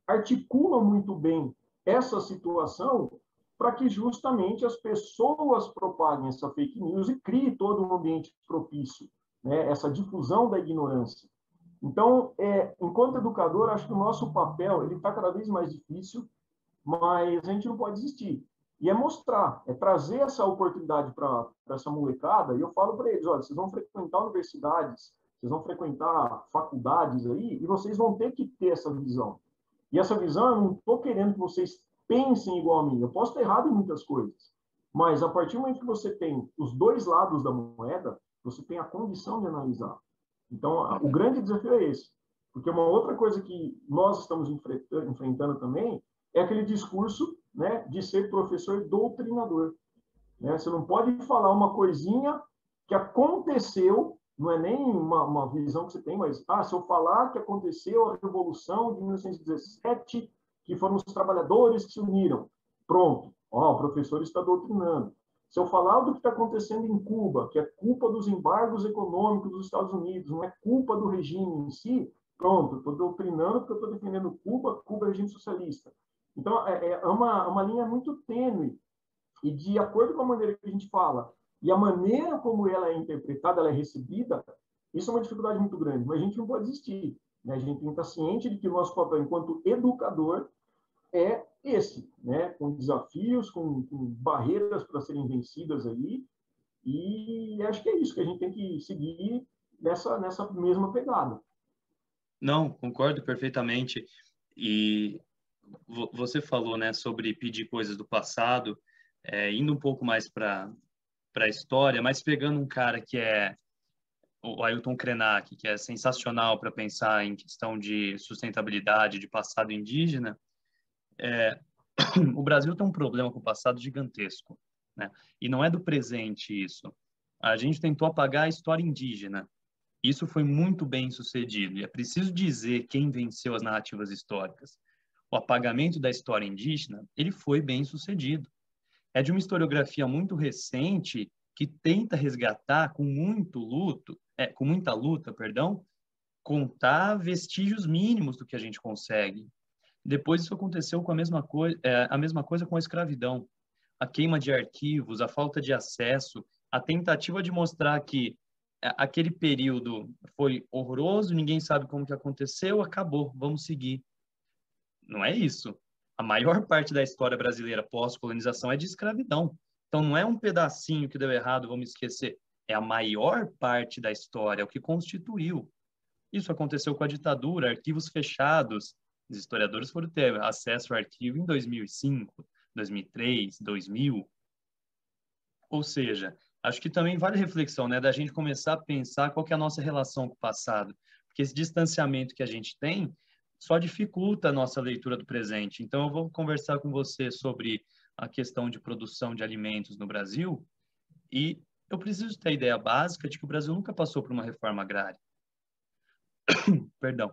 articulam muito bem essa situação para que justamente as pessoas propaguem essa fake news e criem todo um ambiente propício, né? Essa difusão da ignorância. Então, enquanto educador, acho que o nosso papel ele está cada vez mais difícil, mas a gente não pode desistir. E é mostrar, é trazer essa oportunidade para essa molecada. E eu falo para eles, olha, vocês vão frequentar universidades, vocês vão frequentar faculdades aí, e vocês vão ter que ter essa visão. E essa visão, eu não estou querendo que vocês pensem igual a mim. Eu posso estar errado em muitas coisas. Mas, a partir do momento que você tem os dois lados da moeda, você tem a condição de analisar. Então, o grande desafio é esse. Porque uma outra coisa que nós estamos enfrentando também é aquele discurso, né, de ser professor doutrinador. Né? Você não pode falar uma coisinha que aconteceu, não é nem uma visão que você tem, mas se eu falar que aconteceu a Revolução de 1917, que foram os trabalhadores que se uniram, pronto, o professor está doutrinando. Se eu falar do que está acontecendo em Cuba, que é culpa dos embargos econômicos dos Estados Unidos, não é culpa do regime em si, pronto, estou doutrinando porque eu estou defendendo Cuba é regime socialista. Então, é uma linha muito tênue. E de acordo com a maneira que a gente fala e a maneira como ela é interpretada, ela é recebida, isso é uma dificuldade muito grande. Mas a gente não pode desistir. Né? A gente tem que estar ciente de que o nosso papel enquanto educador é esse, né? Com desafios, com barreiras para serem vencidas aí. E acho que é isso que a gente tem que seguir nessa mesma pegada. Não, concordo perfeitamente. E você falou, né, sobre pedir coisas do passado, indo um pouco mais para a história, mas pegando um cara que é o Ailton Krenak, que é sensacional para pensar em questão de sustentabilidade, de passado indígena, o Brasil tem um problema com o passado gigantesco, né? E não é do presente isso. A gente tentou apagar a história indígena. Isso foi muito bem sucedido. E é preciso dizer quem venceu as narrativas históricas. O apagamento da história indígena, ele foi bem sucedido. É de uma historiografia muito recente que tenta resgatar com muita luta, contar vestígios mínimos do que a gente consegue. Depois isso aconteceu com a mesma coisa com a escravidão. A queima de arquivos, a falta de acesso, a tentativa de mostrar que aquele período foi horroroso, ninguém sabe como que aconteceu, acabou, vamos seguir. Não é isso. A maior parte da história brasileira pós-colonização é de escravidão. Então, não é um pedacinho que deu errado, vamos esquecer. É a maior parte da história, é o que constituiu. Isso aconteceu com a ditadura, arquivos fechados. Os historiadores foram ter acesso ao arquivo em 2005, 2003, 2000. Ou seja, acho que também vale reflexão, né, da gente começar a pensar qual que é a nossa relação com o passado. Porque esse distanciamento que a gente tem só dificulta a nossa leitura do presente. Então, eu vou conversar com você sobre a questão de produção de alimentos no Brasil e eu preciso ter a ideia básica de que o Brasil nunca passou por uma reforma agrária. Perdão.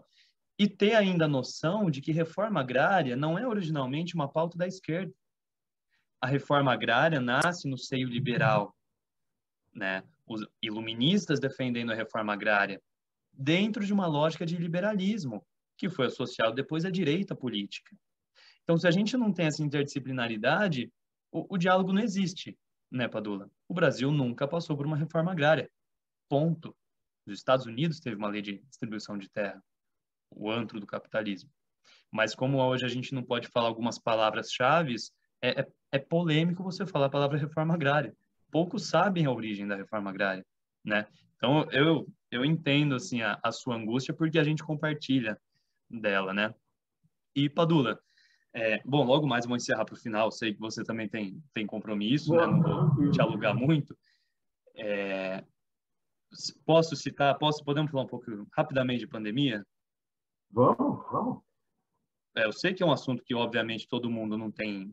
E ter ainda a noção de que reforma agrária não é originalmente uma pauta da esquerda. A reforma agrária nasce no seio liberal, né? Os iluministas defendendo a reforma agrária dentro de uma lógica de liberalismo, que foi associado depois à direita política. Então, se a gente não tem essa interdisciplinaridade, o diálogo não existe, né, Padula? O Brasil nunca passou por uma reforma agrária. Ponto. Os Estados Unidos teve uma lei de distribuição de terra, o antro do capitalismo. Mas como hoje a gente não pode falar algumas palavras-chave, é polêmico você falar a palavra reforma agrária. Poucos sabem a origem da reforma agrária, né? Então, eu entendo, assim, a sua angústia porque a gente compartilha dela, né? E, Padula, bom, logo mais eu vou encerrar para o final, sei que você também tem compromisso, né? Não vou te alugar muito. Podemos falar um pouco rapidamente de pandemia? Vamos, vamos. Eu sei que é um assunto que, obviamente, todo mundo não tem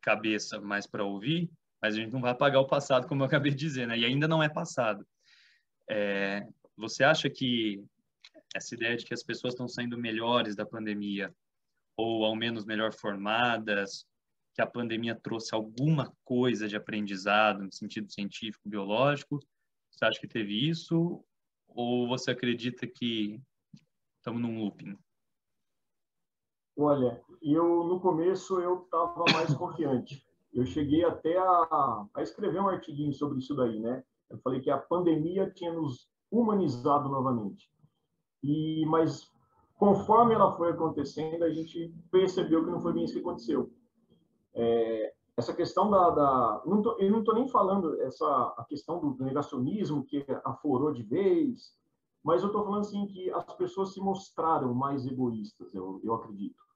cabeça mais para ouvir, mas a gente não vai apagar o passado, como eu acabei de dizer, né? E ainda não é passado. Você acha que essa ideia de que as pessoas estão saindo melhores da pandemia, ou ao menos melhor formadas, que a pandemia trouxe alguma coisa de aprendizado no sentido científico, biológico? Você acha que teve isso? Ou você acredita que estamos num looping? Olha, no começo eu estava mais confiante. Eu cheguei até a escrever um artiguinho sobre isso daí, né? Eu falei que a pandemia tinha nos humanizado novamente. Mas conforme ela foi acontecendo, a gente percebeu que não foi bem isso que aconteceu. Essa questão eu não estou nem falando a questão do negacionismo que aflorou de vez, mas eu estou falando assim que as pessoas se mostraram mais egoístas, eu acredito.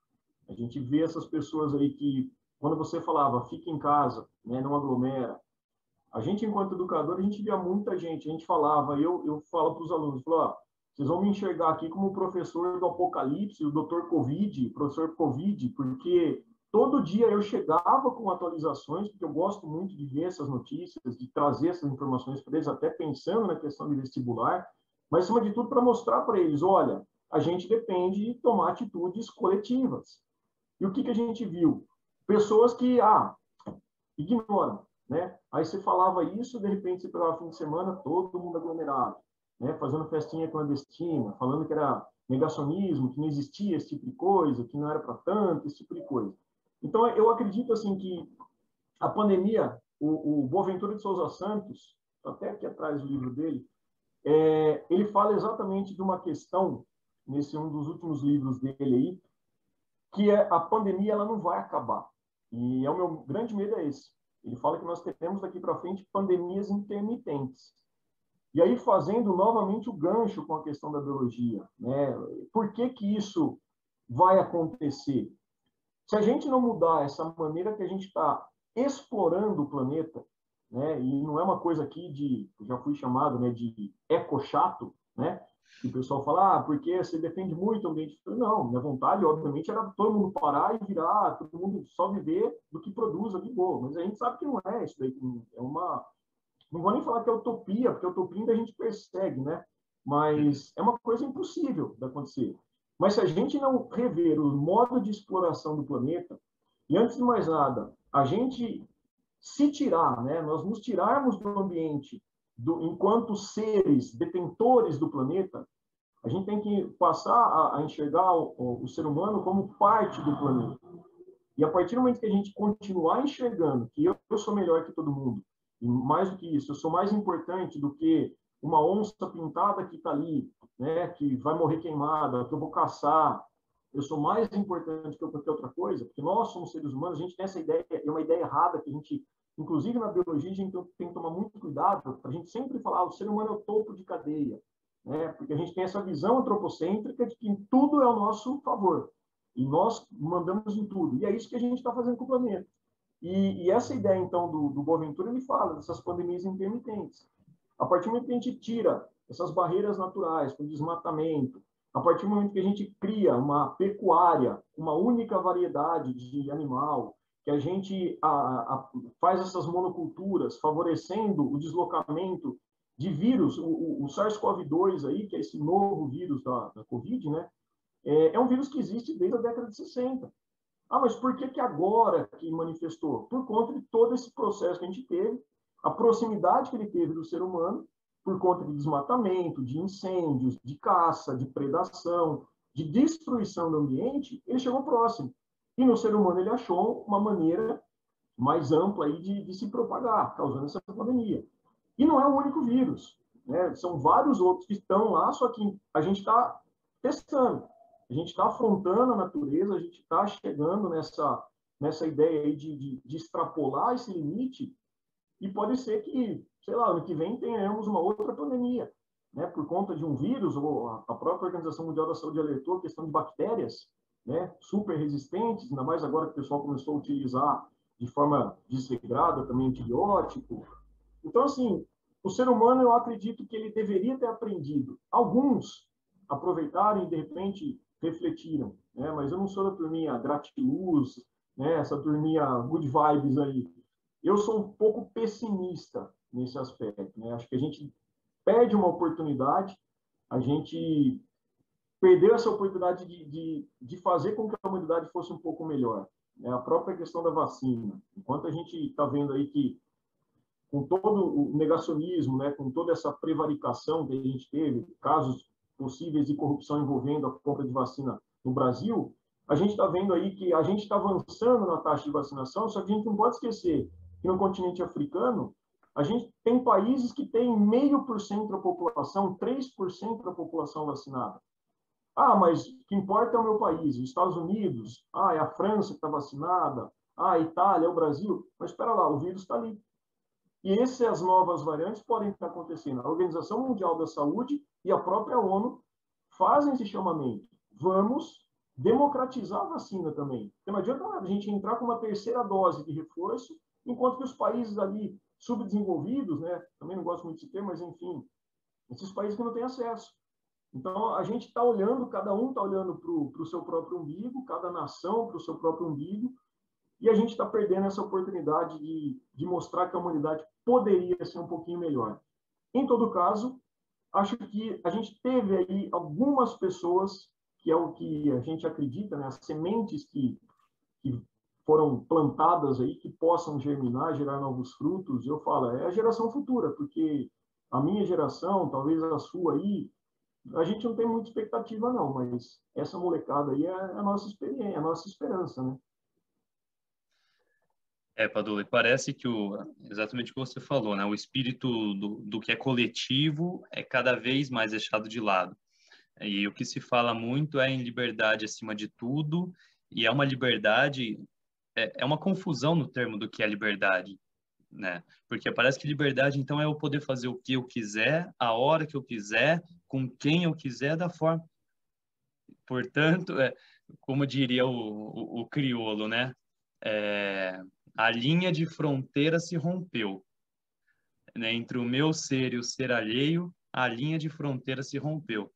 A gente vê essas pessoas aí que, quando você falava, fica em casa, né, não aglomera, a gente, enquanto educador, a gente via muita gente, a gente falava, eu falo para os alunos, falo, ó, vocês vão me enxergar aqui como o professor do apocalipse, o doutor Covid, professor Covid, porque todo dia eu chegava com atualizações, porque eu gosto muito de ver essas notícias, de trazer essas informações para eles, até pensando na questão de vestibular, mas, acima de tudo, para mostrar para eles, olha, a gente depende de tomar atitudes coletivas. E o que a gente viu? Pessoas que, ignoram, né? Aí você falava isso, de repente você pegava fim de semana, todo mundo aglomerado, né? Fazendo festinha clandestina, falando que era negacionismo, que não existia esse tipo de coisa, que não era para tanto, esse tipo de coisa. Então, eu acredito assim que a pandemia, o Boaventura de Souza Santos, até aqui atrás do livro dele, ele fala exatamente de uma questão, nesse um dos últimos livros dele aí, que a pandemia ela não vai acabar. E o meu grande medo é esse. Ele fala que nós teremos daqui para frente pandemias intermitentes. E aí, fazendo novamente o gancho com a questão da biologia, né? Por que isso vai acontecer? Se a gente não mudar essa maneira que a gente está explorando o planeta, né? E não é uma coisa aqui eu já fui chamado, né, de eco-chato, né? E o pessoal fala, porque você defende muito o ambiente. Não, minha vontade, obviamente, era todo mundo parar e virar, todo mundo só viver do que produz ali, boa. Mas a gente sabe que não é isso daí. Não vou nem falar que é utopia, porque a utopia ainda a gente persegue, né? Mas é uma coisa impossível de acontecer. Mas se a gente não rever o modo de exploração do planeta, e antes de mais nada, a gente se tirar, né? Nós nos tirarmos do ambiente enquanto seres detentores do planeta, a gente tem que passar a enxergar o ser humano como parte do planeta. E a partir do momento que a gente continuar enxergando que eu sou melhor que todo mundo, e mais do que isso, eu sou mais importante do que uma onça pintada que está ali, né, que vai morrer queimada, que eu vou caçar, eu sou mais importante que qualquer outra coisa, porque nós somos seres humanos, a gente tem essa ideia, é uma ideia errada que a gente, inclusive na biologia, a gente tem que tomar muito cuidado para a gente sempre falar, o ser humano é o topo de cadeia, né? Porque a gente tem essa visão antropocêntrica de que tudo é ao nosso favor, e nós mandamos em tudo, e é isso que a gente está fazendo com o planeta. E essa ideia, então, do Boaventura, ele fala dessas pandemias intermitentes. A partir do momento que a gente tira essas barreiras naturais, com desmatamento, a partir do momento que a gente cria uma pecuária, uma única variedade de animal, que a gente faz essas monoculturas, favorecendo o deslocamento de vírus, o SARS-CoV-2 aí, que é esse novo vírus da Covid, né? É um vírus que existe desde a década de 60. Ah, mas por que agora que manifestou? Por conta de todo esse processo que a gente teve, a proximidade que ele teve do ser humano, por conta de desmatamento, de incêndios, de caça, de predação, de destruição do ambiente, ele chegou próximo. E no ser humano ele achou uma maneira mais ampla aí de se propagar, causando essa pandemia. E não é o único vírus, né? São vários outros que estão lá, só que a gente está testando. A gente está afrontando a natureza, a gente está chegando nessa ideia aí de extrapolar esse limite, e pode ser que, sei lá, ano que vem tenhamos uma outra pandemia, né, por conta de um vírus, ou a própria Organização Mundial da Saúde alertou a questão de bactérias, né, super resistentes, ainda mais agora que o pessoal começou a utilizar de forma desregrada também antibiótico. Então, assim, o ser humano, eu acredito que ele deveria ter aprendido. Alguns aproveitaram e, de repente, refletiram, né? Mas eu não sou da turminha gratiluz, né? Essa turminha good vibes aí. Eu sou um pouco pessimista nesse aspecto, né? Acho que a gente perde uma oportunidade, a gente perdeu essa oportunidade de fazer com que a humanidade fosse um pouco melhor. Né? A própria questão da vacina. Enquanto a gente está vendo aí que, com todo o negacionismo, né, com toda essa prevaricação que a gente teve, casos possíveis de corrupção envolvendo a compra de vacina no Brasil, a gente está vendo aí que a gente está avançando na taxa de vacinação, só que a gente não pode esquecer que no continente africano, a gente tem países que têm 0,5% da população, 3% da população vacinada. Ah, mas o que importa é o meu país, os Estados Unidos, é a França que está vacinada, a Itália, é o Brasil, mas espera lá, o vírus está ali. E essas novas variantes podem estar acontecendo. A Organização Mundial da Saúde e a própria ONU fazem esse chamamento. Vamos democratizar a vacina também. Porque não adianta nada a gente entrar com uma terceira dose de reforço, enquanto que os países ali subdesenvolvidos, né, também não gosto muito de ter, mas enfim, esses países que não têm acesso. Então, a gente está olhando, cada um está olhando para o seu próprio umbigo, cada nação para o seu próprio umbigo, e a gente está perdendo essa oportunidade de mostrar que a humanidade poderia ser um pouquinho melhor. Em todo caso, acho que a gente teve aí algumas pessoas, que é o que a gente acredita, né, as sementes que foram plantadas aí, que possam germinar, gerar novos frutos. Eu falo, é a geração futura, porque a minha geração, talvez a sua aí, a gente não tem muita expectativa não, mas essa molecada aí é a nossa experiência, a nossa esperança, né? Padula, parece que exatamente o que você falou, né? O espírito do que é coletivo é cada vez mais deixado de lado. E o que se fala muito é em liberdade acima de tudo, e é uma liberdade, é uma confusão no termo do que é liberdade, né? Porque parece que liberdade, então, é eu poder fazer o que eu quiser, a hora que eu quiser, com quem eu quiser, da forma. Portanto, como diria o crioulo, né? A linha de fronteira se rompeu, né? Entre o meu ser e o ser alheio, a linha de fronteira se rompeu.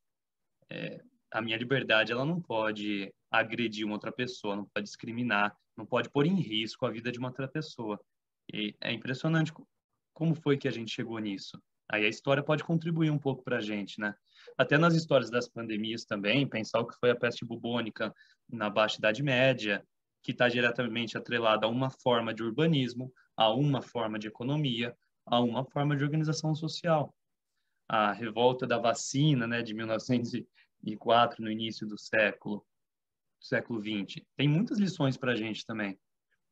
A minha liberdade, ela não pode agredir uma outra pessoa, não pode discriminar, não pode pôr em risco a vida de uma outra pessoa. E é impressionante como foi que a gente chegou nisso. Aí a história pode contribuir um pouco para a gente, né? Até nas histórias das pandemias também, pensar o que foi a peste bubônica na Baixa Idade Média, que está diretamente atrelada a uma forma de urbanismo, a uma forma de economia, a uma forma de organização social. A revolta da vacina, né, de 1904, no início do século XX. Tem muitas lições para a gente também.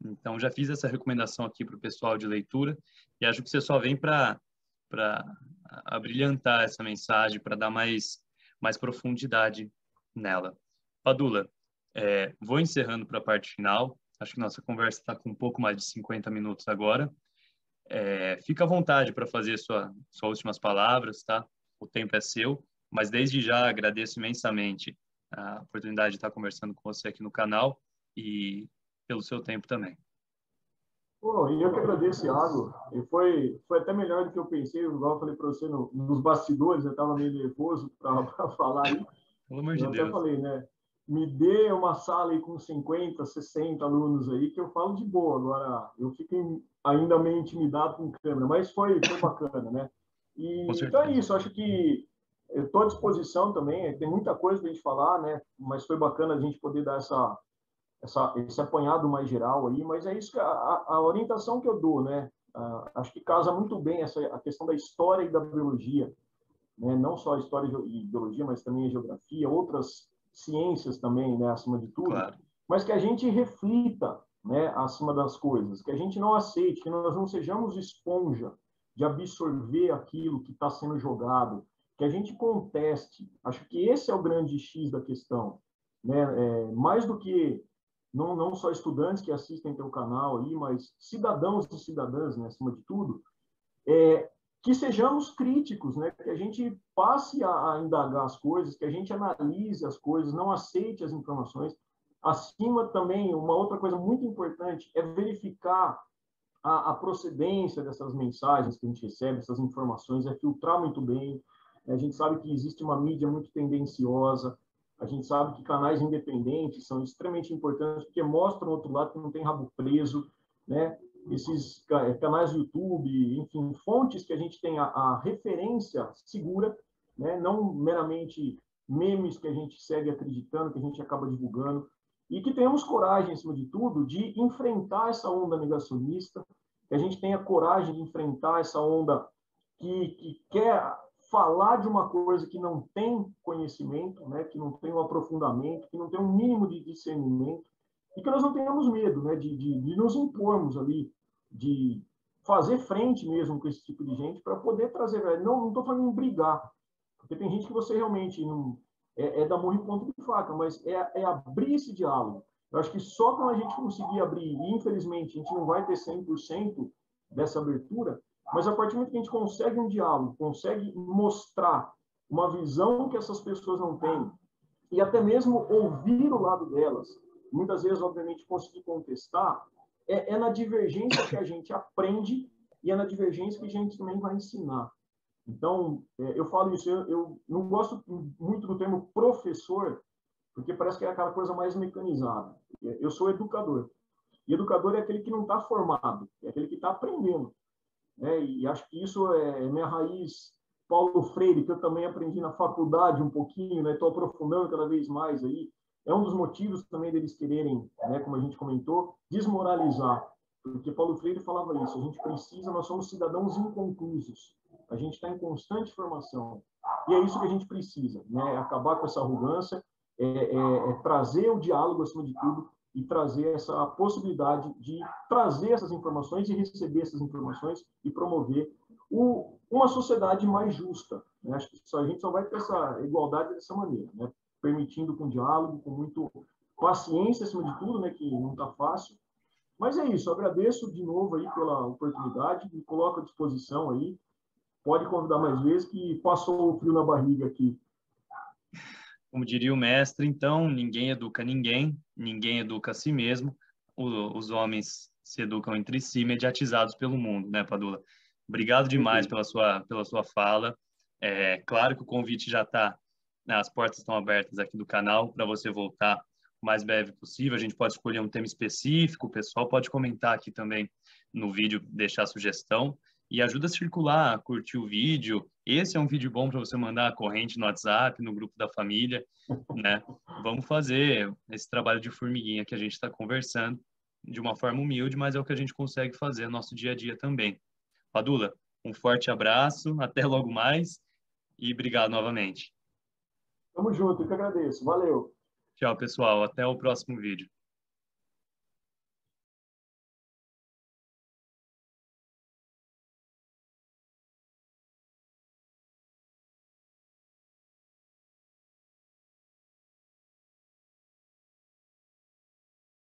Então, já fiz essa recomendação aqui para o pessoal de leitura e acho que você só vem para a brilhantar essa mensagem, para dar mais profundidade nela. Padula, vou encerrando para a parte final. Acho que nossa conversa está com um pouco mais de 50 minutos agora. Fica à vontade para fazer suas últimas palavras, tá? O tempo é seu, mas desde já agradeço imensamente a oportunidade de estar conversando com você aqui no canal e pelo seu tempo também. Pô, e eu que agradeço, Iago. E foi até melhor do que eu pensei. Igual eu falei para você nos bastidores, eu estava meio nervoso para falar aí. Pelo amor de Eu até Deus. falei, né? Me dê uma sala aí com 50, 60 alunos aí, que eu falo de boa. Agora, eu fico ainda meio intimidado com câmera, mas foi bacana, né? Com E, então é certeza. isso, acho que eu estou à disposição também. Tem muita coisa para a gente falar, né? Mas foi bacana a gente poder dar esse apanhado mais geral aí, mas é isso que a orientação que eu dou, né? Acho que casa muito bem a questão da história e da biologia, né? Não só a história e biologia, mas também a geografia, outras ciências também, né? Acima de tudo, Claro. mas que a gente reflita, né? Acima das coisas, que a gente não aceite, que nós não sejamos esponja de absorver aquilo que está sendo jogado, que a gente conteste. Acho que esse é o grande X da questão, né? Mais do que não só estudantes que assistem teu canal aí, mas cidadãos e cidadãs, né, acima de tudo, que sejamos críticos, né, que a gente passe a indagar as coisas, que a gente analise as coisas, não aceite as informações. Acima também, uma outra coisa muito importante é verificar a procedência dessas mensagens que a gente recebe, essas informações, é filtrar muito bem. A gente sabe que existe uma mídia muito tendenciosa, a gente sabe que canais independentes são extremamente importantes porque mostram outro lado que não tem rabo preso, né? Esses canais do YouTube, enfim, fontes que a gente tem a referência segura, né? Não meramente memes que a gente segue acreditando, que a gente acaba divulgando, e que tenhamos coragem, acima de tudo, de enfrentar essa onda negacionista, que a gente tenha coragem de enfrentar essa onda que quer falar de uma coisa que não tem conhecimento, né, que não tem um aprofundamento, que não tem um mínimo de discernimento, e que nós não tenhamos medo, né, de nos impormos ali, de fazer frente mesmo com esse tipo de gente para poder trazer. Não estou falando em brigar, porque tem gente que você realmente não dar murro em ponto de faca, mas é abrir esse diálogo. Eu acho que só quando a gente conseguir abrir, e infelizmente a gente não vai ter 100% dessa abertura, mas a partir do momento que a gente consegue um diálogo, consegue mostrar uma visão que essas pessoas não têm, e até mesmo ouvir o lado delas, muitas vezes, obviamente, conseguir contestar, é na divergência que a gente aprende e é na divergência que a gente também vai ensinar. Então, eu falo isso, eu não gosto muito do termo professor, porque parece que é aquela coisa mais mecanizada. Eu sou educador. E educador é aquele que não está formado, é aquele que está aprendendo. Né? E acho que isso é minha raiz Paulo Freire, que eu também aprendi na faculdade um pouquinho, né? Estou aprofundando cada vez mais aí. É um dos motivos também deles quererem, né, como a gente comentou, desmoralizar. Porque Paulo Freire falava isso, a gente precisa, nós somos cidadãos inconclusos. A gente está em constante formação. E é isso que a gente precisa, né? Acabar com essa arrogância, trazer o diálogo acima de tudo e trazer essa possibilidade de trazer essas informações e receber essas informações e promover uma sociedade mais justa. Né? Acho que a gente só vai ter essa igualdade dessa maneira, né? Permitindo com diálogo, com muito paciência acima de tudo, né? Que não está fácil. Mas é isso, eu agradeço de novo aí pela oportunidade, me coloco à disposição aí, pode convidar mais vezes que passou o frio na barriga aqui. Como diria o mestre, então, ninguém educa ninguém, ninguém educa a si mesmo, os homens se educam entre si, mediatizados pelo mundo, né, Padula? Obrigado demais Perfeito. pela sua fala. Claro que o convite já está, né, as portas estão abertas aqui do canal para você voltar o mais breve possível. A gente pode escolher um tema específico, o pessoal pode comentar aqui também no vídeo, deixar sugestão. E ajuda a circular, curtir o vídeo. Esse é um vídeo bom para você mandar a corrente no WhatsApp, no grupo da família, né? Vamos fazer esse trabalho de formiguinha que a gente está conversando de uma forma humilde, mas é o que a gente consegue fazer no nosso dia a dia também. Padula, um forte abraço, até logo mais e obrigado novamente. Tamo junto, eu que agradeço. Valeu. Tchau, pessoal. Até o próximo vídeo.